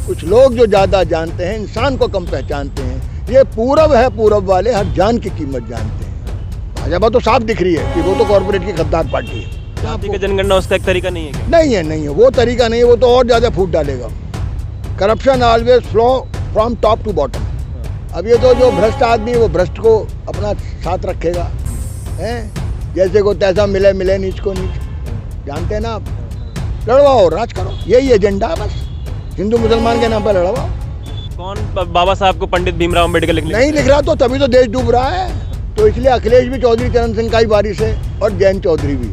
कुछ लोग जो ज़्यादा जानते हैं इंसान को कम पहचानते हैं। ये पूरब है, पूरब वाले हर जान की कीमत जानते हैं। भाजपा तो साफ दिख रही है कि वो तो कॉर्पोरेट की गद्दार पार्टी है। जाति का जनगणना उसका एक तरीका नहीं है क्या? नहीं है, वो तरीका नहीं है। वो तो और ज़्यादा फूट डालेगा। Corruption always flow from top to bottom. अब ये तो जो भ्रष्ट आदमी है वो भ्रष्ट को अपना साथ रखेगा, हैं? जैसे को तैसा मिले मिले नीच को नीच, जानते हैं ना आप। लड़वाओ, राज करो, यही एजेंडा है बस। हिंदू मुसलमान के नाम पर लड़वाओ। कौन बाबा साहब को पंडित भीमराव अम्बेडकर नहीं लिख रहा तो तभी तो देश डूब रहा है। तो इसलिए अखिलेश भी चौधरी चरण सिंह का ही वारिस है और जैन चौधरी भी।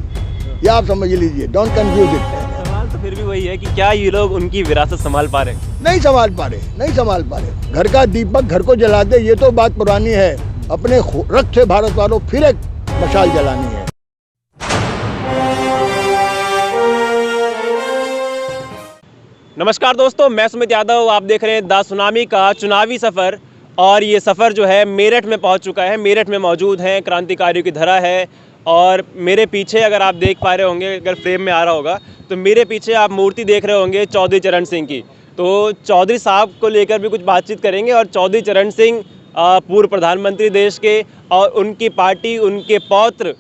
ये आप समझ लीजिए, डोंट कंफ्यूज इट। सवाल तो फिर भी वही है कि क्या ये लोग उनकी विरासत संभाल पा रहे? नहीं संभाल पा रहे। घर का दीपक घर को जला दे, ये तो बात पुरानी है। अपने रक्त से भारत वालों फिर एक मशाल जलानी है। नमस्कार दोस्तों, मैं सुमित यादव। आप देख रहे हैं द सुनामी का चुनावी सफ़र। और ये सफ़र जो है मेरठ में पहुंच चुका है। मेरठ में मौजूद हैं, क्रांतिकारियों की धरा है। और मेरे पीछे अगर आप देख पा रहे होंगे, अगर फ्रेम में आ रहा होगा तो मेरे पीछे आप मूर्ति देख रहे होंगे चौधरी चरण सिंह की। तो चौधरी साहब को लेकर भी कुछ बातचीत करेंगे। और चौधरी चरण सिंह पूर्व प्रधानमंत्री देश के, और उनकी पार्टी, उनके पौत्र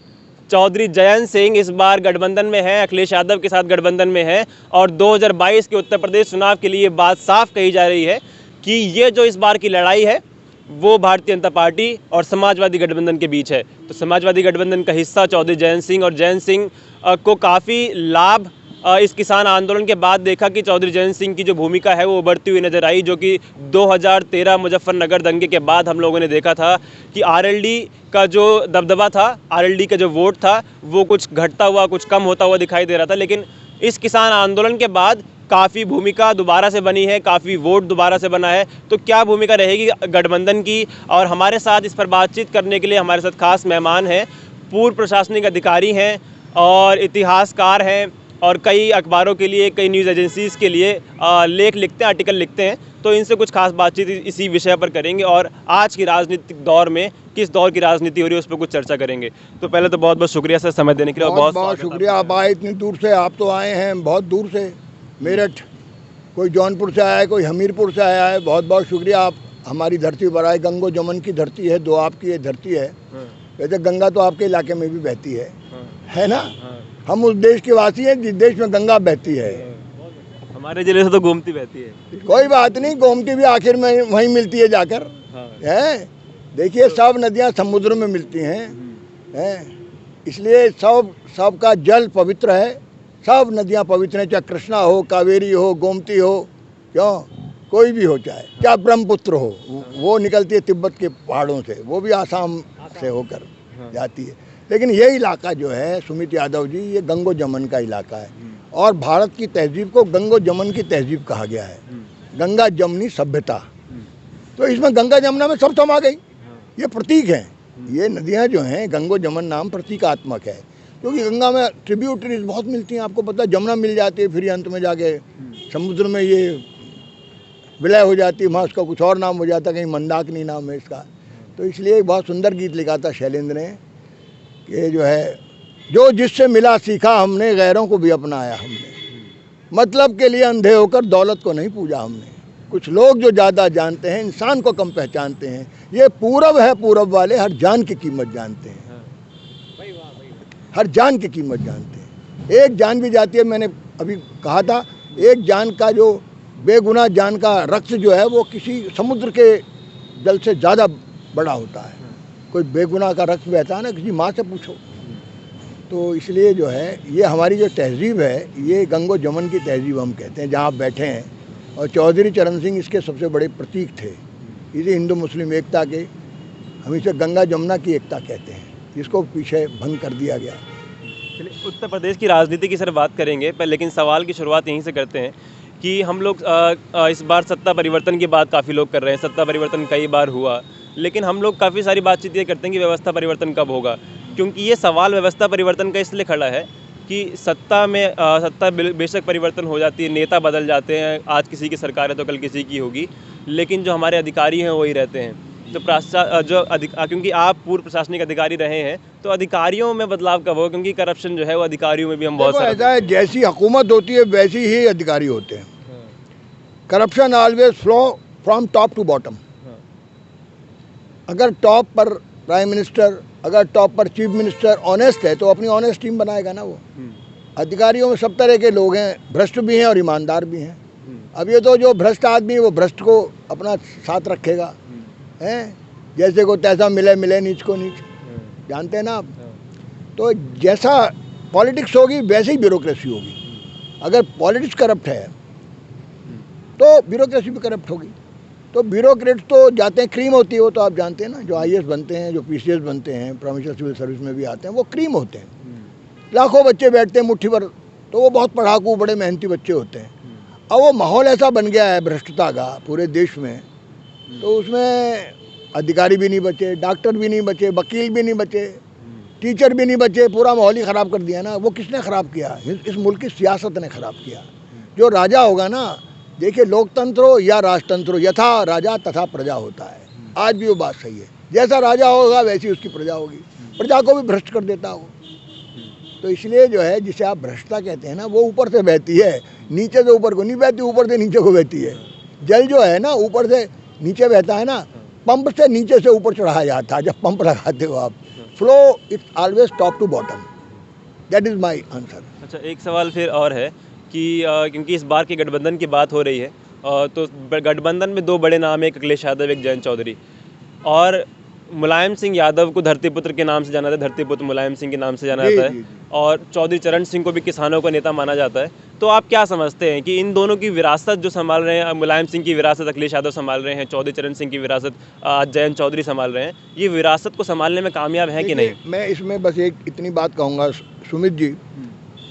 चौधरी जयंत सिंह इस बार गठबंधन में है, अखिलेश यादव के साथ गठबंधन में है। और 2022 के उत्तर प्रदेश चुनाव के लिए बात साफ कही जा रही है कि ये जो इस बार की लड़ाई है वो भारतीय जनता पार्टी और समाजवादी गठबंधन के बीच है। तो समाजवादी गठबंधन का हिस्सा चौधरी जयंत सिंह, और जयंत सिंह को काफ़ी लाभ इस किसान आंदोलन के बाद देखा कि चौधरी जयंत सिंह की जो भूमिका है वो उभरती हुई नजर आई, जो कि 2013 मुजफ्फरनगर दंगे के बाद हम लोगों ने देखा था कि आरएलडी का जो दबदबा था, आरएलडी का जो वोट था वो कुछ घटता हुआ, कुछ कम होता हुआ दिखाई दे रहा था। लेकिन इस किसान आंदोलन के बाद काफ़ी भूमिका दोबारा से बनी है, काफ़ी वोट दोबारा से बना है। तो क्या भूमिका रहेगी गठबंधन की? और हमारे साथ इस पर बातचीत करने के लिए हमारे साथ खास मेहमान हैं, पूर्व प्रशासनिक अधिकारी हैं और इतिहासकार हैं, और कई अखबारों के लिए, कई न्यूज़ एजेंसीज़ के लिए लेख लिखते हैं, आर्टिकल लिखते हैं। तो इनसे कुछ खास बातचीत इसी विषय पर करेंगे और आज की राजनीतिक दौर में किस दौर की राजनीति हो रही है उस पर कुछ चर्चा करेंगे। तो पहले तो बहुत बहुत शुक्रिया सर समय देने के लिए। बहुत बहुत शुक्रिया। आप आए इतनी दूर से, आप तो आए हैं बहुत दूर से, मेरठ। कोई जौनपुर से आया है, कोई हमीरपुर से आया है। बहुत बहुत शुक्रिया, आप हमारी धरती पर आए। गंगो जमुन की धरती है, दो आपकी ये धरती है। वैसे गंगा तो आपके इलाके में भी बहती है ना? हम उस देश के वासी हैं जिस देश में गंगा बहती है। हमारे जिले से तो गोमती बहती है। कोई बात नहीं, गोमती भी आखिर में वहीं मिलती है जाकर, है। देखिए सब नदियां समुद्र में मिलती हैं, इसलिए सब का जल पवित्र है। सब नदियां पवित्र हैं, चाहे कृष्णा हो, कावेरी हो, गोमती हो, क्यों कोई भी हो, चाहे ब्रह्मपुत्र हो। वो निकलती है तिब्बत के पहाड़ों से, वो भी आसाम से होकर जाती है। लेकिन ये इलाका जो है सुमित यादव जी, ये गंगो जमुन का इलाका है। और भारत की तहजीब को गंगो जमुन की तहजीब कहा गया है, गंगा जमुनी सभ्यता। तो इसमें गंगा जमुना में सब समा गई। ये प्रतीक हैं, ये नदियां जो हैं, गंगो जमुन नाम प्रतीकात्मक है, क्योंकि गंगा में ट्रिब्यूटरीज बहुत मिलती हैं। आपको पता है, जमुना मिल जाती है, फिर अंत में जाके समुद्र में ये विलय हो जाती है, वहाँ उसका कुछ और नाम हो जाता है, कहीं मंदाकिनी नाम है इसका। तो इसलिए एक बहुत सुंदर गीत लिखा था शैलेंद्र ने, ये जो है, जो जिससे मिला सीखा हमने, गैरों को भी अपनाया हमने। मतलब के लिए अंधे होकर दौलत को नहीं पूजा हमने। कुछ लोग जो ज़्यादा जानते हैं इंसान को कम पहचानते हैं। ये पूरब है, पूरब वाले हर जान की कीमत जानते हैं, हर जान की कीमत जानते हैं। एक जान भी जाती है, मैंने अभी कहा था, एक जान का जो बेगुनाह जान का रक्त जो है वो किसी समुद्र के जल से ज़्यादा बड़ा होता है। कोई बेगुनाह का रक्त बहता है ना, किसी माँ से पूछो। तो इसलिए जो है ये हमारी जो तहजीब है, ये गंगो जमुन की तहजीब हम कहते हैं, जहाँ आप बैठे हैं। और चौधरी चरण सिंह इसके सबसे बड़े प्रतीक थे। इसे हिंदू मुस्लिम एकता के, हम इसे गंगा जमुना की एकता कहते हैं, जिसको पीछे भंग कर दिया गया। चलिए उत्तर प्रदेश की राजनीति की सर बात करेंगे पर, लेकिन सवाल की शुरुआत यहीं से करते हैं कि हम लोग इस बार सत्ता परिवर्तन की बात काफ़ी लोग कर रहे हैं। सत्ता परिवर्तन कई बार हुआ, लेकिन हम लोग काफ़ी सारी बातचीत ये करते हैं कि व्यवस्था परिवर्तन कब होगा। क्योंकि ये सवाल व्यवस्था परिवर्तन का इसलिए खड़ा है कि सत्ता बेशक परिवर्तन हो जाती है, नेता बदल जाते हैं, आज किसी की सरकार है तो कल किसी की होगी, लेकिन जो हमारे अधिकारी हैं वही रहते हैं। तो क्योंकि आप पूर्व प्रशासनिक अधिकारी रहे हैं, तो अधिकारियों में बदलाव कब हो? क्योंकि करप्शन जो है वो अधिकारियों में भी हम बहुत ऐसा है, जैसी हुकूमत होती है वैसी ही अधिकारी होते हैं। Corruption always flow from top to bottom. अगर टॉप पर प्राइम मिनिस्टर, अगर टॉप पर चीफ मिनिस्टर ऑनेस्ट है तो अपनी ऑनेस्ट टीम बनाएगा ना वो। अधिकारियों में सब तरह के लोग हैं, भ्रष्ट भी हैं और ईमानदार भी हैं। अब ये तो जो भ्रष्ट आदमी है वो भ्रष्ट को अपना साथ रखेगा, हैं, जैसे को तैसा मिले मिले नीच को नीच, जानते हैं ना आप। तो जैसा पॉलिटिक्स होगी वैसे ही ब्यूरोक्रेसी होगी। अगर पॉलिटिक्स करप्ट है तो ब्यूरोक्रेसी भी करप्ट होगी। तो ब्यूरोक्रेट्स तो जाते हैं, क्रीम होती है वो तो आप जानते हैं ना, जो आईएएस बनते हैं, जो पीसीएस बनते हैं, प्रोविंशियल सिविल सर्विस में भी आते हैं, वो क्रीम होते हैं। लाखों बच्चे बैठते हैं मुट्ठी भर, तो वो बहुत पढ़ाकू बड़े मेहनती बच्चे होते हैं। अब वो माहौल ऐसा बन गया है भ्रष्टता का पूरे देश में, तो उसमें अधिकारी भी नहीं बचे, डॉक्टर भी नहीं बचे, वकील भी नहीं बचे, टीचर भी नहीं बचे, पूरा माहौल ही ख़राब कर दिया ना। वो किसने ख़राब किया? इस मुल्क की सियासत ने ख़राब किया। जो राजा होगा ना, देखिए लोकतंत्र हो या राजतंत्र हो, यथा राजा तथा प्रजा होता है। आज भी वो बात सही है, जैसा राजा होगा वैसी उसकी प्रजा होगी। प्रजा को भी भ्रष्ट कर देता हो। तो इसलिए जो है, जिसे आप भ्रष्टता कहते हैं ना, वो ऊपर से बहती है, नीचे से ऊपर को नहीं बहती, ऊपर से नीचे को बहती है। जल जो है ना ऊपर से नीचे बहता है ना, पंप से नीचे से ऊपर चढ़ाया जाता है। जब पंप लगाते हो आप, flow it's always top to bottom. That is my answer. अच्छा, एक सवाल फिर और है कि क्योंकि इस बार के गठबंधन की बात हो रही है, तो गठबंधन में दो बड़े नाम है, एक अखिलेश यादव, एक जयंत चौधरी। और मुलायम सिंह यादव को धरतीपुत्र के नाम से जाना जाता है, धरतीपुत्र मुलायम सिंह के नाम से जाना जाता है, और चौधरी चरण सिंह को भी किसानों का नेता माना जाता है। तो आप क्या समझते हैं कि इन दोनों की विरासत जो संभाल रहे हैं, मुलायम सिंह की विरासत अखिलेश यादव संभाल रहे हैं, चौधरी चरण सिंह की विरासत जयंत चौधरी संभाल रहे हैं, ये विरासत को संभालने में कामयाब है कि नहीं? मैं इसमें बस एक इतनी बात कहूँगा सुमित जी,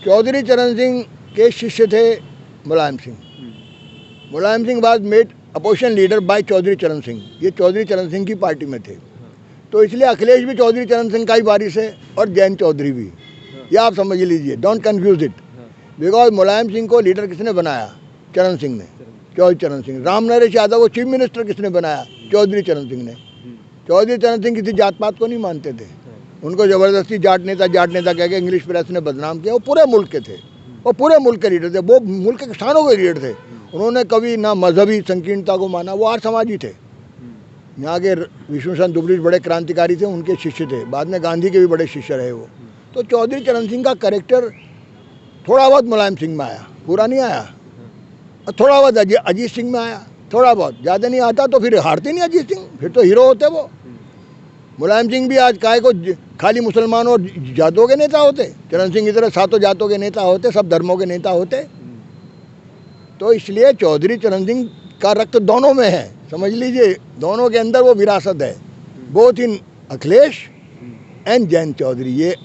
चौधरी चरण सिंह के शिष्य थे Mulayam Singh. Mulayam Singh was made opposition leader by Chaudhary Charan Singh. ये चौधरी चरण सिंह की पार्टी में थे, तो इसलिए अखिलेश भी चौधरी चरण सिंह का ही वारिस है और जयंत चौधरी भी। ये आप समझ लीजिए, don't confuse it. Because Mulayam Singh को लीडर किसने बनाया? चरण सिंह ने, चौधरी चरण सिंह। राम नरेश यादव को चीफ मिनिस्टर किसने बनाया? चौधरी चरण सिंह ने। चौधरी चरण सिंह किसी जात पात को नहीं मानते थे, उनको ज़बरदस्ती जाट नेता कह के इंग्लिश प्रेस ने बदनाम किया। वो पूरे मुल्क के थे, वो पूरे मुल्क के लीडर थे, वो मुल्क के किसानों के लीडर थे। उन्होंने कभी ना मजहबी संकीर्णता को माना, वो आर्य समाजी थे। यहाँ के विष्णुचंद्र दुबरीज बड़े क्रांतिकारी थे, उनके शिष्य थे, बाद में गांधी के भी बड़े शिष्य रहे वो। तो चौधरी चरण सिंह का कैरेक्टर थोड़ा बहुत मुलायम सिंह में आया, पूरा नहीं आया, और थोड़ा बहुत अजीत सिंह में आया, थोड़ा बहुत, ज़्यादा नहीं आता। तो फिर हारते नहीं अजीत सिंह, फिर तो हीरो होते वो। मुलायम सिंह भी आज काहे को खाली मुसलमानों और जातों के नेता होते, चरण सिंह की तरह सातों जातों के नेता होते, सब धर्मों के नेता होते। तो इसलिए चौधरी चरण सिंह का रक्त दोनों में है, समझ लीजिए, दोनों के अंदर वो विरासत है, both in Akhilesh and Jayant Chaudhary. ये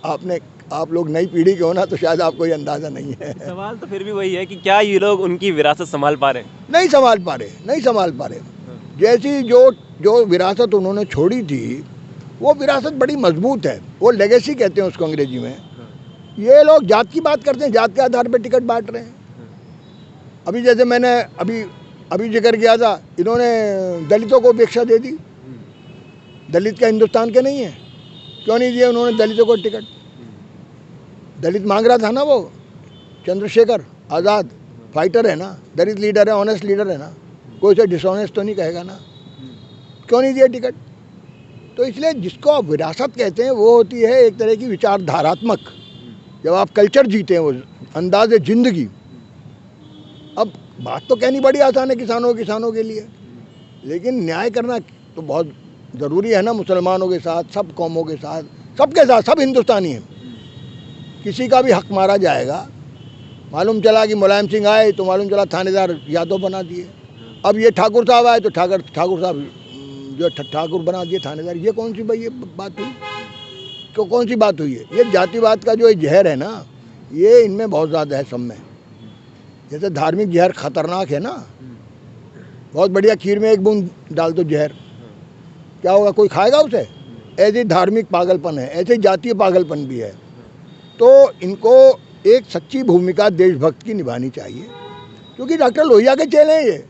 आप लोग नई पीढ़ी के हो ना, तो शायद आपको ये अंदाज़ा नहीं है। सवाल तो फिर भी वही है कि क्या ये लोग उनकी विरासत संभाल पा रहे हैं? नहीं संभाल पा रहे। जैसी जो विरासत उन्होंने छोड़ी थी, वो विरासत बड़ी मजबूत है, वो लेगेसी कहते हैं उसको अंग्रेजी में। ये लोग जात की बात करते हैं, जात के आधार पर टिकट बांट रहे हैं। अभी जैसे मैंने अभी जिक्र किया था, इन्होंने दलितों को उपेक्षा दे दी। दलित का हिंदुस्तान के नहीं है, क्यों नहीं दिया उन्होंने दलितों को टिकट? दलित मांग रहा था ना, वो चंद्रशेखर आज़ाद फाइटर है ना, दलित लीडर है, ऑनेस्ट लीडर है ना, कोई उसे डिसऑनेस्ट तो नहीं कहेगा ना, क्यों नहीं दिया टिकट? तो इसलिए जिसको आप विरासत कहते हैं वो होती है एक तरह की विचारधारात्मक, जब आप कल्चर जीते हैं, वो अंदाज़ ज़िंदगी। अब बात तो कहनी बड़ी आसान है किसानों के लिए, लेकिन न्याय करना तो बहुत ज़रूरी है ना, मुसलमानों के साथ, सब कौमों के साथ, सबके साथ, सब हिंदुस्तानी हैं। किसी का भी हक मारा जाएगा। मालूम चला कि मुलायम सिंह आए तो मालूम चला थानेदार यादव बना दिए, अब ये ठाकुर साहब आए तो ठाकुर साहब जो ठाकुर बना दिए थानेदार। ये कौन सी भाई ये बात हुई? तो कौन सी बात हुई है? ये जातिवाद का जो जहर है ना, ये इनमें बहुत ज़्यादा है सब में। जैसे धार्मिक जहर खतरनाक है ना, बहुत बढ़िया खीर में एक बूंद डाल दो जहर, क्या होगा? कोई खाएगा उसे? ऐसे धार्मिक पागलपन है, ऐसे जातीय पागलपन भी है। तो इनको एक सच्ची भूमिका देशभक्त की निभानी चाहिए, क्योंकि डॉक्टर लोहिया के चेले हैं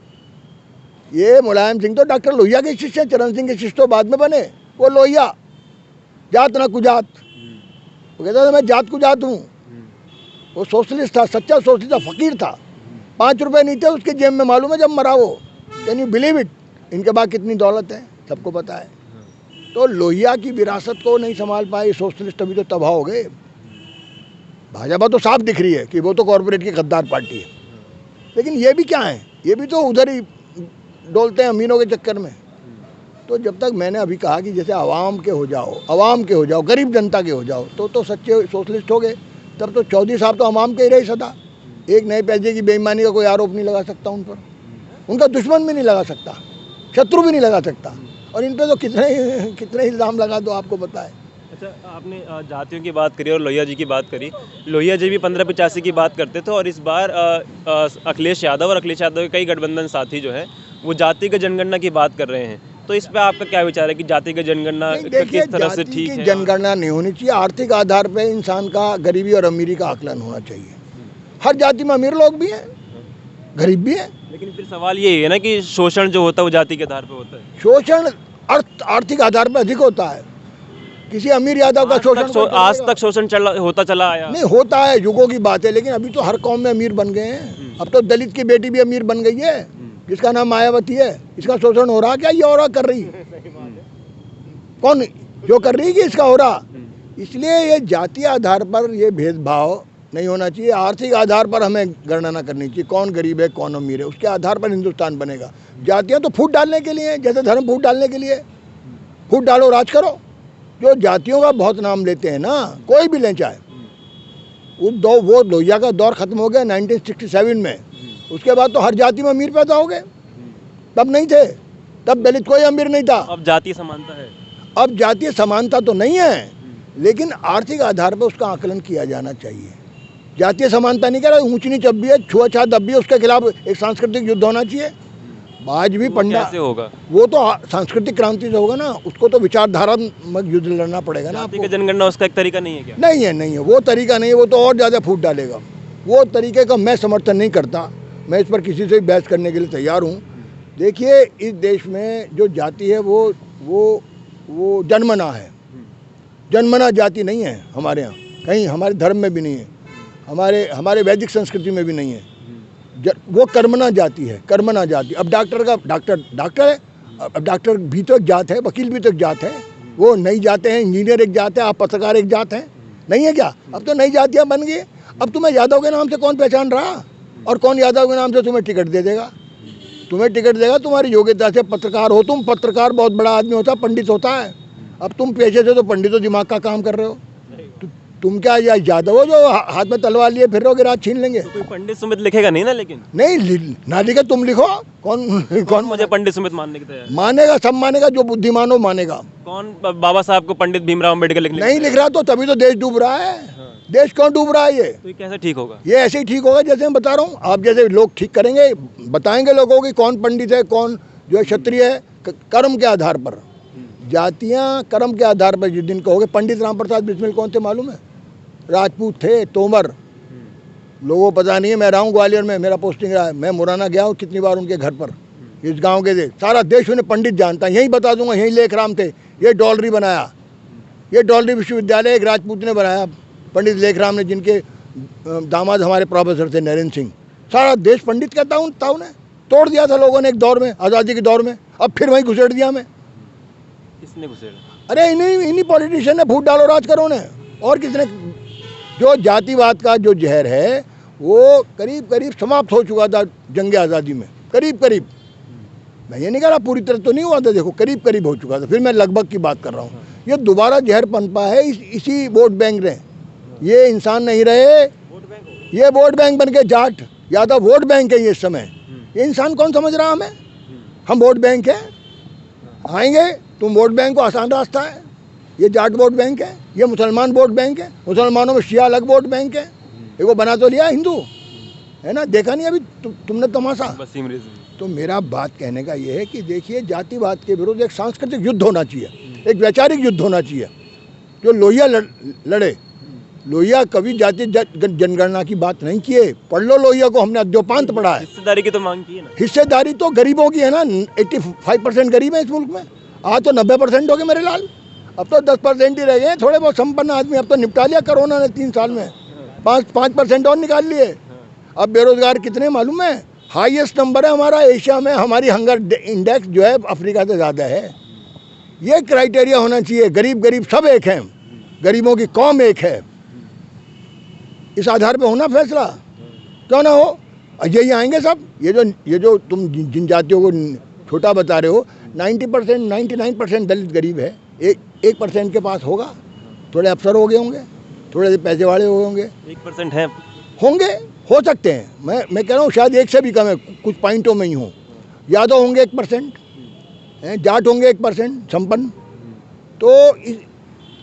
ये मुलायम सिंह तो डॉक्टर लोहिया के शिष्य हैं, चरण सिंह के शिष्य तो बाद में बने। वो लोहिया जात ना कुजात, वो कहता था मैं जात कुजात हूँ। वो सोशलिस्ट था, सच्चा सोशलिस्ट था, फकीर था, 5 रुपए नहीं थे उसके जेब में, मालूम है जब मरा वो। Can you believe it? इनके पास कितनी दौलत है सबको पता है। तो लोहिया की विरासत को नहीं संभाल पाए सोशलिस्ट, अभी तो तबाह हो गए। भाजपा तो साफ दिख रही है कि वो तो कॉर्पोरेट की गद्दार पार्टी है, लेकिन ये भी क्या है, ये भी तो उधर ही डोलते हैं अमीरों के चक्कर में। तो जब तक मैंने अभी कहा कि जैसे आवाम के हो जाओ, गरीब जनता के हो जाओ, तो सच्चे सोशलिस्ट हो गए। तब तो चौधरी साहब तो आवाम के ही रहे सदा। एक नए पैसे की बेईमानी का कोई आरोप नहीं लगा सकता उन पर, उनका दुश्मन भी नहीं लगा सकता, शत्रु भी नहीं लगा सकता। और इन पर तो कितने इल्ज़ाम लगा दो, आपको पता है। अच्छा, आपने जातियों की बात करी और लोहिया जी की बात करी। लोहिया जी भी 1585 की बात करते थे, और इस बार अखिलेश यादव और अखिलेश यादव के कई गठबंधन साथी जो हैं वो जातिगत जनगणना की बात कर रहे हैं। तो इस पे आपका क्या विचार है कि जातिगत जनगणना किस तरह से ठीक है? जनगणना नहीं होनी चाहिए। आर्थिक आधार पे इंसान का गरीबी और अमीरी का आकलन होना चाहिए। हर जाति में अमीर लोग भी हैं, गरीब भी हैं। लेकिन फिर सवाल ये है ना कि शोषण जो होता है वो जाति के आधार पे होता है। शोषण आर्थिक आधार पर अधिक होता है। किसी अमीर यादव का शोषण आज तक शोषण होता चला आया नहीं, होता है, युगों की बात है। लेकिन अभी तो हर कौम में अमीर बन गए हैं। अब तो दलित की बेटी भी अमीर बन गई है, जिसका नाम मायावती है। इसका शोषण हो रहा क्या? ये हो रहा कर रही कौन? जो कर रही है कि इसका हो रहा। इसलिए ये जातीय आधार पर ये भेदभाव नहीं होना चाहिए। आर्थिक आधार पर हमें गणना करनी चाहिए, कौन गरीब है कौन अमीर है, उसके आधार पर हिंदुस्तान बनेगा। जातियाँ तो फूट डालने के लिए, जैसे धर्म फूट डालने के लिए। फूट डालो, राज करो। जो जातियों का बहुत नाम लेते हैं ना, कोई भी लें चाहे, वो लोहिया का दौर खत्म हो गया 1967 में। उसके बाद तो हर जाति में अमीर पैदा हो गए। तब नहीं थे, तब दलित कोई अमीर नहीं था। अब जातीय समानता है। अब जातीय समानता तो नहीं है, लेकिन आर्थिक आधार पर उसका आकलन किया जाना चाहिए। जातीय समानता नहीं कह रहा, ऊंच नीच अब भी है, छुआछूत अब भी है, उसके खिलाफ एक सांस्कृतिक युद्ध होना चाहिए। आज भी पंडा कैसे होगा? वो तो सांस्कृतिक क्रांति से होगा ना, उसको तो विचारधारात्मक युद्ध लड़ना पड़ेगा ना। जाति का जनगणना उसका एक तरीका नहीं है क्या? नहीं है, वो तरीका नहीं है। वो तो और ज़्यादा फूट डालेगा। वो तरीके का मैं समर्थन नहीं करता। मैं इस पर किसी से भी बहस करने के लिए तैयार हूँ। देखिए, इस देश में जो जाति है वो जन्मना है। जन्मना जाति नहीं है हमारे यहाँ कहीं, हमारे धर्म में भी नहीं है, हमारे वैदिक संस्कृति में भी नहीं है। वो कर्मना जाति है, कर्मना जाति। अब डॉक्टर है, अब डॉक्टर भी तो एक जात है, वकील भी तो एक जात है। वो नई जाते हैं, इंजीनियर एक जात है, आप पत्रकार एक जात हैं, नहीं है क्या? अब तो नई जातियाँ बन गई। अब तुम्हें यादव के नाम से कौन पहचान रहा, और कौन यादव के नाम से तुम्हें टिकट दे देगा? तुम्हें टिकट देगा तुम्हारी योग्यता से। पत्रकार हो तुम, पत्रकार बहुत बड़ा आदमी होता है, पंडित होता है। अब तुम पेशे से तो पंडित हो, दिमाग का काम कर रहे हो। तुम क्या यादव हो जो हाथ में तलवार लिए फिर रहोगे, रात छीन लेंगे? तो कोई पंडित सुमित लिखेगा नहीं ना? लेकिन नहीं ना लिखे, तुम लिखो। कौन मुझे पंडित सुमित मानने की तैयार? मानेगा, सब मानेगा, जो बुद्धिमान हो मानेगा। कौन बाबा साहब को पंडित भीमराव अम्बेडकर नहीं लिख रहा, तो तभी तो देश डूब रहा है। देश क्यों डूब रहा है? तो ये कैसे ठीक होगा? ये ऐसे ही ठीक होगा जैसे मैं बता रहा हूँ। आप जैसे लोग ठीक करेंगे, बताएंगे लोगों की कौन पंडित है, कौन जो है क्षत्रिय है, कर्म के आधार पर। जातियाँ कर्म के आधार पर जिस दिन कहोगे। पंडित राम प्रसाद बिस्मिल कौन थे मालूम है? राजपूत थे, तोमर। लोगों को पता नहीं है। मैं रहा हूँ ग्वालियर में, मेरा पोस्टिंग रहा है। मैं मुरैना गया हूँ कितनी बार उनके घर पर। इस गांव के थे, सारा देश उन्हें पंडित जानता है। यही बता दूंगा, यही लेखराम थे। ये डॉलरी बनाया, ये डॉलरी विश्वविद्यालय एक राजपूत ने बनाया, पंडित लेखराम ने, जिनके दामाद हमारे प्रोफेसर थे नरेंद्र सिंह। सारा देश पंडित कहता हूँ था। उन्हें तोड़ दिया था लोगों ने एक दौर में, आज़ादी के दौर में। अब फिर वहीं घुसेड़ दिया हमें। किसने घुसेड़ा? अरे इन्हीं पॉलिटिशियन ने। फूट डालो, राज करो ने। और किसने? जो जातिवाद का जो जहर है वो करीब समाप्त हो चुका था जंग आज़ादी में। करीब मैं ये नहीं कह रहा पूरी तरह तो नहीं हुआ था, देखो करीब हो चुका था। फिर मैं लगभग की बात कर रहा हूँ। ये दोबारा जहर पनपा है इसी वोट बैंक ने। ये इंसान नहीं रहे, ये वोट बैंक बन के जाट यादव वोट बैंक है ये इस समय। ये इंसान कौन समझ रहा हमें? हम वोट बैंक हैं, आएंगे तुम वोट बैंक को, आसान रास्ता है। ये जाट वोट बैंक है, ये मुसलमान वोट बैंक है। मुसलमानों में शिया अलग वोट बैंक है। ये वो बना तो लिया हिंदू है ना, देखा नहीं अभी तुमने तमाशा। तो मेरा बात कहने का ये है कि देखिए, जातिवाद के विरुद्ध एक सांस्कृतिक युद्ध होना चाहिए, एक वैचारिक युद्ध होना चाहिए। जो लोहिया लड़े, लोहिया कभी जाति जनगणना की बात नहीं किए। पढ़ लो लोहिया को, हमने अद्योपांत पढ़ा है। हिस्सेदारी की तो मांग की है ना। हिस्सेदारी तो गरीबों की है ना। 85% गरीब है इस मुल्क में। आज तो 90% हो गए मेरे लाल। अब तो 10% ही रह गए थोड़े बहुत संपन्न आदमी। अब तो निपटा लिया कोरोना ने 3 साल में, 5% और निकाल लिए। अब बेरोजगार कितने मालूम है? हाईएस्ट नंबर है हमारा एशिया में, हमारी हंगर इंडेक्स जो है अफ्रीका से ज़्यादा है। ये क्राइटेरिया होना चाहिए, गरीब गरीब सब एक हैं, गरीबों की कौम एक है, इस आधार पे होना फैसला, क्यों ना हो? यही आएंगे सब। ये जो तुम जिन जातियों को छोटा बता रहे हो, 90% 99% दलित गरीब है। 1% के पास होगा, थोड़े अफसर हो गए होंगे, थोड़े पैसे वाले हो होंगे, 1% है, होंगे, हो सकते हैं। मैं कह रहा हूँ शायद 1 से भी कम है, कुछ पॉइंटों में ही हो। यादव होंगे 1%, जाट होंगे 1% संपन्न। तो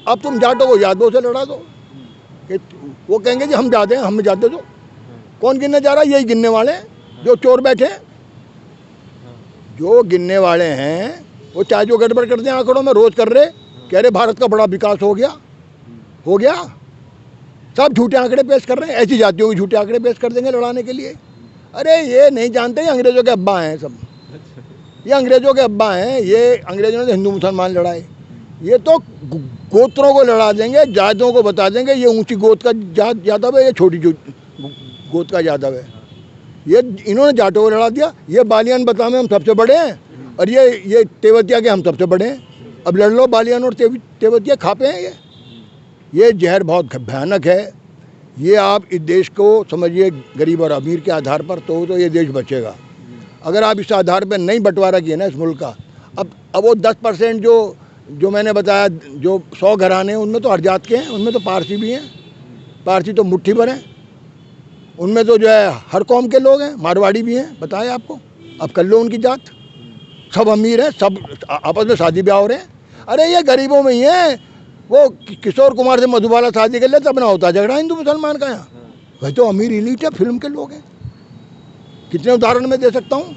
अब तुम जाटों को यादवों से लड़ा दो कि वो कहेंगे जी हम जाते हैं, हमें जाते दो। कौन गिनने जा रहा है? यही गिनने वाले हैं जो चोर बैठे हैं। जो गिनने वाले हैं वो चाहे जो गड़बड़ करते हैं आंकड़ों में, रोज कर रहे, कह रहे भारत का बड़ा विकास हो गया। सब झूठे आंकड़े पेश कर रहे हैं, ऐसी जातियों के झूठे आंकड़े पेश कर देंगे लड़ाने के लिए। अरे ये नहीं जानते, ये अंग्रेजों के अब्बा हैं सब, ये अंग्रेजों के अब्बा हैं। ये अंग्रेजों ने हिंदू मुसलमान लड़ाए, ये तो गोत्रों को लड़ा देंगे, जातियों को बता देंगे ये ऊंची गोत का यादव है, ये छोटी गोत का यादव है। ये इन्होंने जाटों को लड़ा दिया। ये बालियान बता में हम सबसे बड़े हैं, और ये तेवतिया के हम सबसे बड़े हैं। अब लड़ लो, बालियान और तेवतिया खापे हैं। ये जहर बहुत भयानक है। ये आप इस देश को समझिए गरीब और अमीर के आधार पर, तो ये देश बचेगा। अगर आप इस आधार पर नहीं बंटवारा किए ना इस मुल्क का, अब वो 10% जो मैंने बताया, जो 100 घराने हैं, उनमें तो हर जात के हैं, उनमें तो पारसी भी हैं, पारसी तो मुट्ठी भर हैं, उनमें तो जो है हर कौम के लोग हैं, मारवाड़ी भी हैं, बताए आपको। अब कर लो उनकी जात, सब अमीर हैं, सब आपस में शादी ब्याह हो रहे हैं। अरे ये गरीबों में ही है। वो किशोर कुमार से मधुबाला शादी कर ले तब ना होता झगड़ा हिंदू मुसलमान का। यहाँ वही तो अमीर इलीट है, फिल्म के लोग हैं। कितने उदाहरण मैं दे सकता हूँ,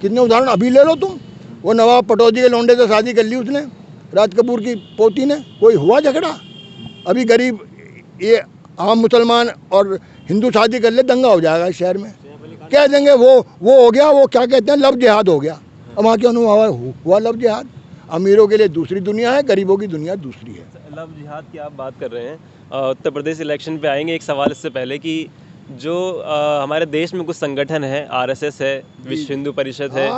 कितने उदाहरण अभी ले लो तुम। वो नवाब पटौदी के लौंडे से शादी कर ली उसने, राज कपूर की पोती ने, कोई हुआ झगड़ा? अभी गरीब ये आम मुसलमान और हिंदू शादी कर ले, दंगा हो जाएगा इस शहर में। कह देंगे वो हो गया, वो क्या कहते हैं, लव जिहाद हो गया। अब वहाँ क्यों हुआ लव जिहाद? अमीरों के लिए दूसरी दुनिया है, गरीबों की दुनिया दूसरी है। लव जिहाद की आप बात कर रहे हैं, उत्तर प्रदेश इलेक्शन पे आएंगे। एक सवाल इससे पहले कि जो हमारे देश में कुछ संगठन है, RSS है, विश्व हिंदू परिषद है,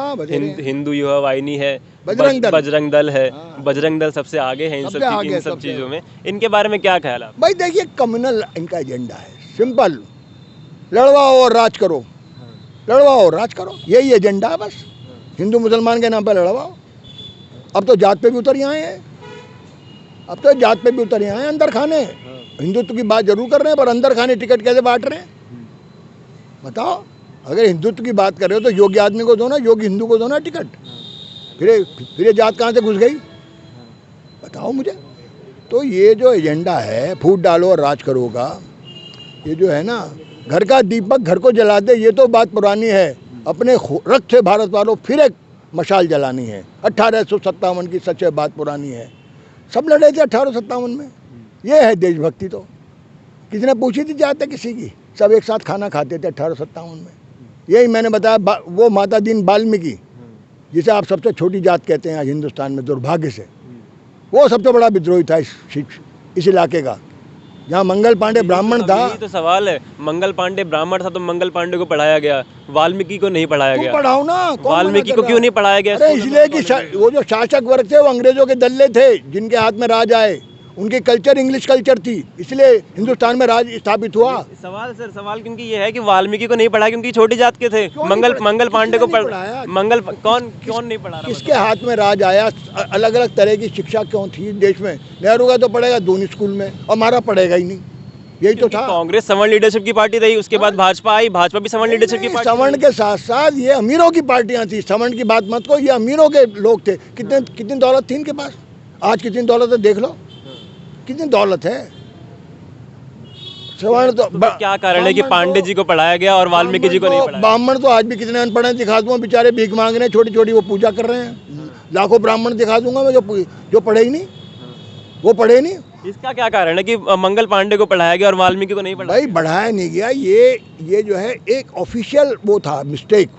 हिंदू युवा वाहिनी है, बजरंग दल है, बजरंग दल सबसे आगे है इन सब चीज़ों में, इनके बारे में क्या ख्याल है? भाई देखिए, कम्युनल इनका एजेंडा है, सिंपल, लड़वाओ और राज करो, लड़वाओ और राज करो, यही एजेंडा है बस। हिंदू मुसलमान के नाम पर लड़वाओ। अब तो जात पे भी उतर आए हैं, अब तो जात पे भी उतर आए हैं अंदर खाने। हिंदुत्व की बात जरूर कर रहे हैं, पर अंदर खाने टिकट कैसे बांट रहे हैं बताओ? अगर हिंदुत्व की बात कर रहे हो तो योग्य आदमी को दो ना, योग्य हिंदू को दो ना टिकट। फिर ये जात कहाँ से घुस गई बताओ मुझे? तो ये जो एजेंडा है, फूट डालो और राज करो का, ये जो है ना, घर का दीपक घर को जला दे, ये तो बात पुरानी है। अपने रक्त से भारत वालों फिर एक मशाल जलानी है। 1857 की सच है, बात पुरानी है। सब लड़े थे 1857 में। ये है देशभक्ति। तो किसने पूछी थी जाते किसी की? सब एक साथ खाना खाते थे 1857 में। यही मैंने बताया, वो माता दीन वाल्मीकि, जिसे आप सबसे छोटी जात कहते हैं आज हिंदुस्तान में दुर्भाग्य से, वो सबसे बड़ा विद्रोही था इस इलाके का। जहाँ मंगल पांडे ब्राह्मण था। यही तो सवाल है, मंगल पांडे ब्राह्मण था तो मंगल पांडे को पढ़ाया गया, वाल्मीकि को नहीं पढ़ाया गया। पढ़ाओ ना, वाल्मीकि को क्यों नहीं पढ़ाया गया? अरे इसलिए कि वो जो शासक वर्ग थे वो अंग्रेजों के दल्ले थे, जिनके हाथ में राज आए। उनकी कल्चर इंग्लिश कल्चर थी, इसलिए हिंदुस्तान में राज स्थापित हुआ। सवाल क्योंकि ये है कि वाल्मीकि को नहीं पढ़ाया क्योंकि छोटी जात के थे। मंगल पांडे को पढ़ाया, कौन नहीं पढ़ा रहा? किसके हाथ में राज आया? अलग अलग तरह की शिक्षा क्यों थी देश में? नेहरू का तो पढ़ेगा दोनों स्कूल में, और हमारा पढ़ेगा ही नहीं। यही तो था। कांग्रेस सवर्ण लीडरशिप की पार्टी रही, उसके बाद भाजपा आई, भाजपा भी सवर्ण लीडरशिप की पार्टी। सवर्ण के साथ साथ ये अमीरों की पार्टियां थी। सवर्ण की बात मत को, ये अमीरों के लोग थे। कितनी दौलत थी इनके पास? आज कितनी दौलत है देख लो, कितनी दौलत है। सवर्ण तो क्या कारण है कि पांडे जी को पढ़ाया गया और वाल्मीकि जी को नहीं पढ़ाया? ब्राह्मण तो आज भी कितने अनपढ़ हैं दिखा दूंगा, बेचारे भीख मांग रहे हैं, छोटी छोटी वो पूजा कर रहे हैं। लाखों ब्राह्मण दिखा दूंगा मैं जो पढ़े ही नहीं, वो पढ़े नहीं। इसका क्या कारण है कि मंगल पांडे को पढ़ाया गया और वाल्मीकि को नहीं पढ़ाया? भाई बढ़ाया नहीं गया, ये जो है एक ऑफिशियल वो था मिस्टेक,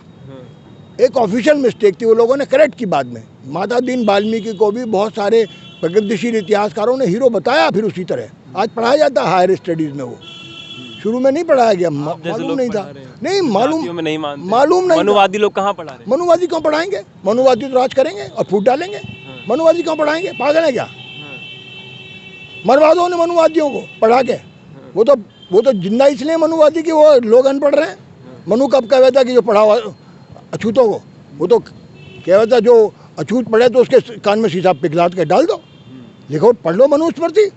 एक ऑफिशियल मिस्टेक थी। वो लोगों ने करेक्ट की बाद में। माता दीन वाल्मीकि को भी बहुत सारे प्रगतिशील इतिहासकारों ने हीरो बताया। फिर उसी तरह आज पढ़ाया जाता है हायर स्टडीज़ में, वो शुरू में नहीं पढ़ाया गया, जैसे मालूम लोग नहीं था। पढ़ा रहे हैं। नहीं जातियों में नहीं मानते, मालूम नहीं था। मनुवादी लोग कहाँ पढ़ा रहे हैं? मनुवादी क्यों पढ़ाएंगे? मनुवादी तो राज करेंगे और फूट डालेंगे। मनुवादी क्यों पढ़ाएंगे? पागल है क्या? मरवा दो उन्हें मनुवादियों को पढ़ा के। वो तो जिंदा इसलिए मनुवादी कि वो लोग अनपढ़ रहे हैं। मनु कब कहता था कि जो पढ़ा हुआ अछूतों को, वो तो कहता था जो अछूत पढ़े तो उसके कान में शीशा पिघला के डाल दो। लिखो, पढ़ लो मनुस्मृति,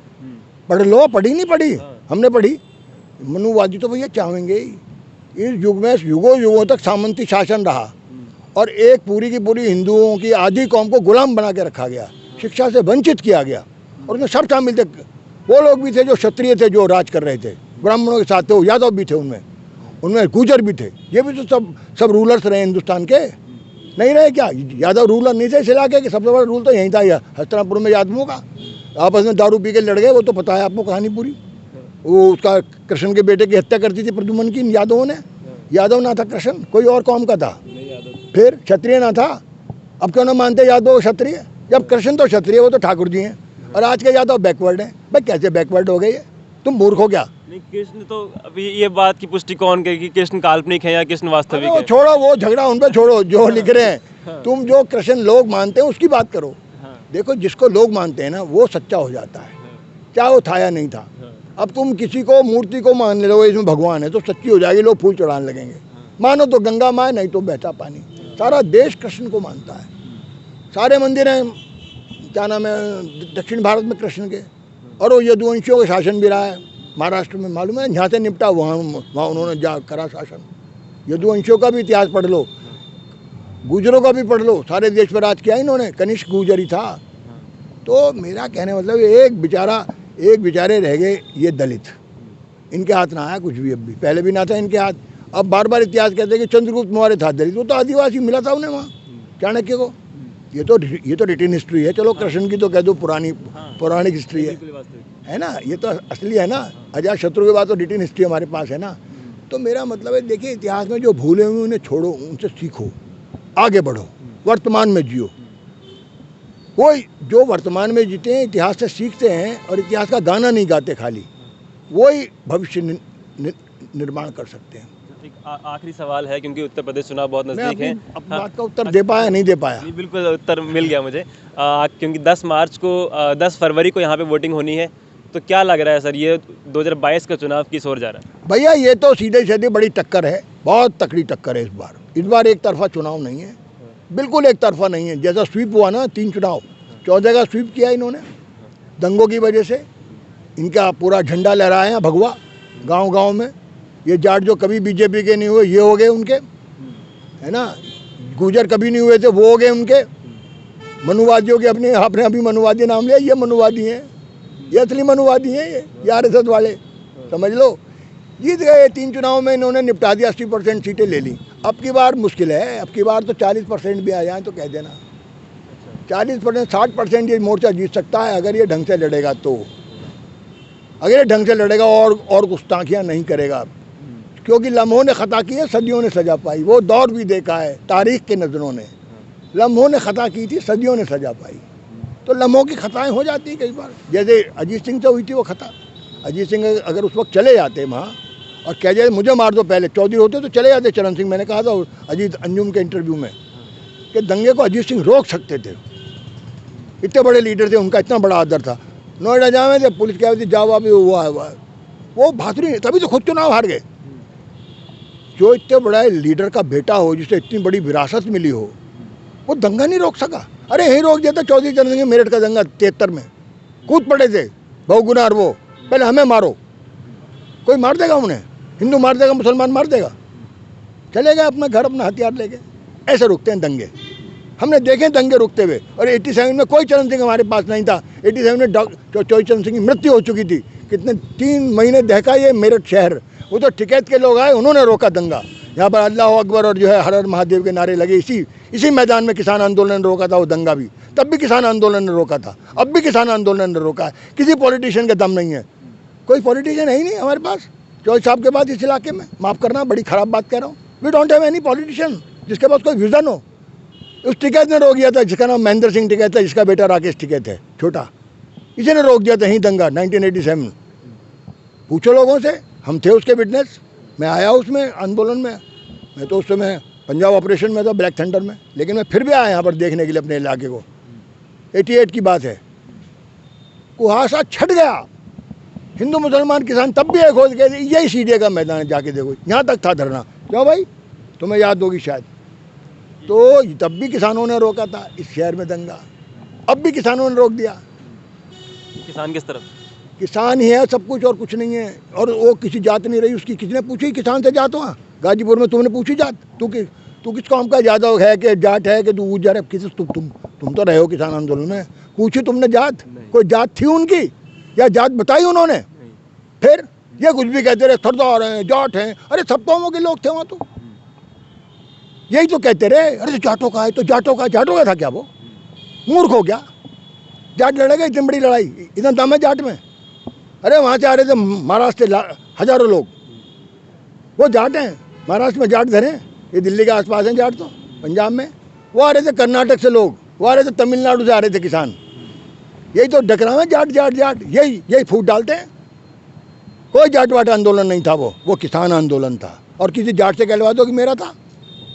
पढ़ लो। पढ़ी नहीं पढ़ी? हमने पढ़ी। मनुवादी तो भैया चाहेंगे ही। इस युग में युगों तक सामंती शासन रहा और एक पूरी की पूरी हिंदुओं की आधी कौम को गुलाम बना के रखा गया, शिक्षा से वंचित किया गया। और उसमें सब शामिल थे। वो लोग भी थे जो क्षत्रिय थे, जो राज कर रहे थे, ब्राह्मणों के साथ थे, वो यादव भी थे, उनमें गुर्जर भी थे। ये भी तो सब रूलर्स रहे हिंदुस्तान के, नहीं रहे क्या? यादव रूलर नहीं थे इस इलाके के? सबसे बड़ा रूल तो यहीं था, हस्तिनापुर में यादवों का। आपस में दारू पी के लड़ गए, वो तो पता है आपको कहानी पूरी। वो उसका कृष्ण के बेटे की हत्या करती थी प्रद्युम्न की यादवों ने। यादव ना था कृष्ण, कोई और कौम का था। फिर क्षत्रिय ना था। अब क्यों ना मानते यादव क्षत्रिय? जब कृष्ण तो क्षत्रिय, वो तो ठाकुर जी हैं। और आज के यादव बैकवर्ड हैं। भाई कैसे बैकवर्ड हो गए ये? तुम मूर्ख हो क्या? नहीं, कृष्ण तो अभी ये बात की पुष्टि कौन करेगी कि कृष्ण काल्पनिक है या कृष्ण वास्तविक है? छोड़ो, वो झगड़ा उन पे छोड़ो जो लिख रहे हैं। तुम जो कृष्ण लोग मानते हैं उसकी बात करो। देखो, जिसको लोग मानते हैं ना वो सच्चा हो जाता है, चाहे वो था या नहीं था। अब तुम किसी को मूर्ति को मान लो इसमें भगवान है तो सच्ची हो जाएगी, लोग फूल चढ़ाने लगेंगे। मानो तो गंगा माँ, नहीं तो बहता पानी। सारा देश कृष्ण को मानता है। सारे मंदिर हैं, क्या नाम है, दक्षिण भारत में कृष्ण के। और वो यदुवंशियों का शासन भी रहा है महाराष्ट्र में, मालूम है? यहाँ से निपटा वहाँ उन्होंने जा करा शासन। यदुवंशियों का भी इतिहास पढ़ लो, गुजरों का भी पढ़ लो, सारे देश पर राज किया इन्होंने। कनिष्क गुजर ही था। तो मेरा कहने मतलब एक बेचारे रह गए ये दलित, इनके हाथ ना आया कुछ भी। अब भी, पहले भी ना था इनके हाथ। अब बार बार इतिहास कहते हैं कि चंद्रगुप्त मौर्य था दलित, वो तो आदिवासी मिला था उन्हें वहाँ, चाणक्य को। ये तो रिटन हिस्ट्री है। चलो कृष्ण की तो कह दो पौराणिक हिस्ट्री है ना, ये तो असली है ना। अजात शत्रु के बाद तो रिटन हिस्ट्री हमारे पास है ना। तो मेरा मतलब है, देखिए, इतिहास में जो भूले हुए उन्हें छोड़ो, उनसे सीखो, आगे बढ़ो, वर्तमान में जियो। वो जो वर्तमान में जीते हैं, इतिहास से सीखते हैं और इतिहास का गाना नहीं गाते खाली, वही भविष्य निर्माण कर सकते हैं। आखिरी सवाल है, क्योंकि उत्तर प्रदेश चुनाव बहुत नज़दीक है। अपनी बात का उत्तर दे पाया नहीं दे पाया? नहीं, बिल्कुल उत्तर मिल गया मुझे। क्योंकि 10 फरवरी को यहाँ पे वोटिंग होनी है, तो क्या लग रहा है सर, ये 2022 का चुनाव किस ओर जा रहा है? भैया ये तो सीधे बड़ी टक्कर है, बहुत तकड़ी टक्कर है इस बार एक तरफा चुनाव नहीं है, बिल्कुल एक तरफा नहीं है। जैसा स्वीप हुआ ना 3 चुनाव, 14 का स्वीप किया इन्होंने दंगों की वजह से। इनका पूरा झंडा लहराए हैं भगवा गांव में। ये जाट जो कभी बीजेपी के नहीं हुए, ये हो गए उनके, है ना। गुजर कभी नहीं हुए थे, वो हो गए उनके। मनुवादियों के आपने अभी मनुवादी नाम लिया, ये मनुवादी हैं, ये असली मनुवादी हैं, ये आरएसएस वाले, समझ लो। जीत गए 3 चुनाव में, इन्होंने निपटा दिया, 80% सीटें ले ली। अब की बार मुश्किल है, अब की बार तो 40% भी आ जाए तो कह देना। 40%, 60% ये मोर्चा जीत सकता है अगर ये ढंग से लड़ेगा तो। अगर ये ढंग से लड़ेगा और गुस्ताखियाँ नहीं करेगा, क्योंकि लम्हों ने खता की है, सदियों ने सजा पाई। वो दौर भी देखा है तारीख के नज़रों ने। लम्हों ने खता की थी, सदियों ने सजा पाई। तो लम्हों की खताएं हो जाती कई बार, जैसे अजीत सिंह से हुई थी वो खता। अजीत सिंह अगर उस वक्त चले जाते वहाँ और कह जाए मुझे मार दो, पहले चौधरी होते तो चले जाते चरण सिंह। मैंने कहा था अजीत अंजुम के इंटरव्यू में कि दंगे को अजीत सिंह रोक सकते थे, इतने बड़े लीडर थे, उनका इतना बड़ा आदर था। नोएडा जावे थे, पुलिस कह रही थी जाओ अभी हुआ है, वो बहादुरी, तभी तो खुद चुनाव हार गए। जो इतने बड़ा लीडर का बेटा हो, जिसे इतनी बड़ी विरासत मिली हो, वो दंगा नहीं रोक सका। अरे यहीं रोक दिया था चौधरी चरण सिंह, मेरठ का दंगा 73 में कूद पड़े थे बहुगुनार। वो पहले हमें मारो, कोई मार देगा उन्हें, हिंदू मार देगा, मुसलमान मार देगा, चले गए अपना घर, अपना हथियार लेके। ऐसे रुकते हैं दंगे, हमने देखे दंगे रुकते हुए। और 87 में कोई चरण सिंह हमारे पास नहीं था। 87 में चौधरी चरण सिंह की मृत्यु हो चुकी थी। कितने 3 महीने दहका ये मेरठ शहर। वो तो टिकैत के लोग आए, उन्होंने रोका दंगा। यहाँ पर अल्लाह अकबर और जो है हर हर महादेव के नारे लगे। इसी मैदान में किसान आंदोलन ने रोका था वो दंगा भी, तब भी किसान आंदोलन ने रोका था, अब भी किसान आंदोलन ने रोका है। किसी पॉलिटिशियन का दम नहीं है, कोई पॉलिटिशियन है ही नहीं हमारे पास चौधरी साहब के बाद इस इलाके में। माफ़ करना, बड़ी ख़राब बात कह रहा हूँ। We don't have any politician जिसके पास कोई विजन हो। उस टिकैत ने रोक दिया था, जिसका नाम महेंद्र सिंह टिकैत है, जिसका बेटा राकेश टिकैत है छोटा, इसी ने रोक दिया था यहीं दंगा 1987। पूछो लोगों से। हम थे उसके विटनेस, मैं आया उसमें आंदोलन में, मैं तो उस समय पंजाब ऑपरेशन में था, ब्लैक थंडर में, लेकिन मैं फिर भी आया यहाँ पर देखने के लिए अपने इलाके को। 88 की बात है, कुहासा छट गया, हिंदू मुसलमान किसान तब भी एक हो गए, यही सीधे का मैदान है, जाके देखो यहाँ तक था धरना। क्यों भाई, तुम्हें याद होगी शायद, तो तब भी किसानों ने रोका था इस शहर में दंगा, अब भी किसानों ने रोक दिया। किसान किस तरफ? किसान ही है सब कुछ और कुछ नहीं है, और वो किसी जात नहीं रही उसकी, किसने पूछी किसान से जात? वहाँ गाजीपुर में तुमने पूछी जात? तू किस कौम का यादव है कि जाट है कि तू गुजर है? किस तुम तो रहे हो किसान आंदोलन में, पूछी तुमने जात? कोई जात थी उनकी या जात बताई उन्होंने? फिर ये कुछ भी कहते रहे, सरदार हैं, जाट हैं, अरे सब कौमों के लोग थे वहाँ, तो यही तो कहते रहे, अरे जाटों का है तो जाटों का था क्या? वो मूर्ख हो गया? जाट लड़ेगा इतनी बड़ी लड़ाई, इतना दम है जाट में? अरे वहाँ से आ रहे थे महाराष्ट्र से हजारों लोग, वो जाट हैं, महाराष्ट्र में जाट घर हैं, ये दिल्ली के आसपास हैं जाट, तो पंजाब में वो आ रहे थे, कर्नाटक से लोग वो आ रहे थे, तमिलनाडु से आ रहे थे किसान। यही तो डकराव है, जाट जाट जाट, यही फूट डालते हैं। कोई जाट वाट आंदोलन नहीं था, वो किसान आंदोलन था। और किसी जाट से कहलवा दो कि मेरा था,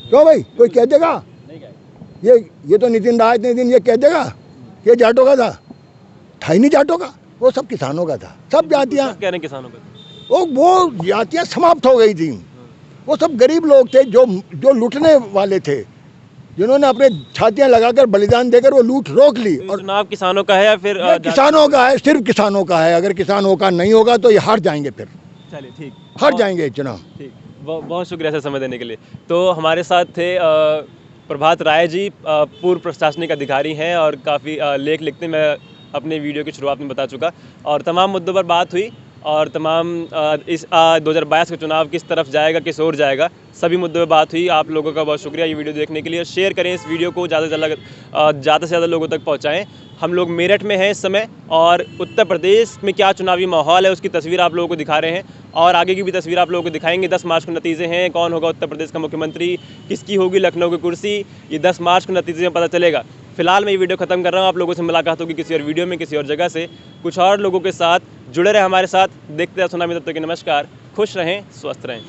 क्यों भाई, कोई कह देगा? ये तो नितिन राय इतने दिन ये कह देगा ये जाटों का था ही नहीं जाटों का, वो सब किसानों का था। सब जातियाँ कह रहे हैं किसानों का, वो जातियाँ समाप्त हो गई थी। वो सब गरीब लोग थे जो लूटने वाले थे, जिन्होंने अपने छातियाँ लगाकर बलिदान देकर वो लूट रोक ली। और चुनाव किसानों का है या फिर किसानों का है, सिर्फ किसानों का है। अगर किसानों का नहीं होगा तो ये हार जाएंगे, फिर चलिए ठीक, हार जाएंगे चुनाव। ठीक, बहुत शुक्रिया सर समय देने के लिए। तो हमारे साथ थे प्रभात राय जी, पूर्व प्रशासनिक अधिकारी हैं और काफ़ी लेख लिखते, मैं अपने वीडियो की शुरुआत में बता चुका, और तमाम मुद्दों पर बात हुई, और तमाम इस 2022 का चुनाव किस तरफ जाएगा, किस ओर जाएगा, सभी मुद्दों पर बात हुई। आप लोगों का बहुत शुक्रिया ये वीडियो देखने के लिए। शेयर करें इस वीडियो को, ज़्यादा से ज़्यादा लोगों तक पहुँचाएँ। हम लोग मेरठ में हैं इस समय, और उत्तर प्रदेश में क्या चुनावी माहौल है उसकी तस्वीर आप लोगों को दिखा रहे हैं, और आगे की भी तस्वीर आप लोगों को दिखाएंगे। 10 मार्च को नतीजे हैं, कौन होगा उत्तर प्रदेश का मुख्यमंत्री, किसकी होगी लखनऊ की कुर्सी, ये 10 मार्च को नतीजे में पता चलेगा। फिलहाल मैं ये वीडियो खत्म कर रहा हूँ, आप लोगों से मुलाकात होगी किसी और वीडियो में, किसी और जगह से, कुछ और लोगों के साथ। जुड़े रहे हमारे साथ, देखते हैं सुनामी। तब तक के नमस्कार, खुश रहें, स्वस्थ रहें।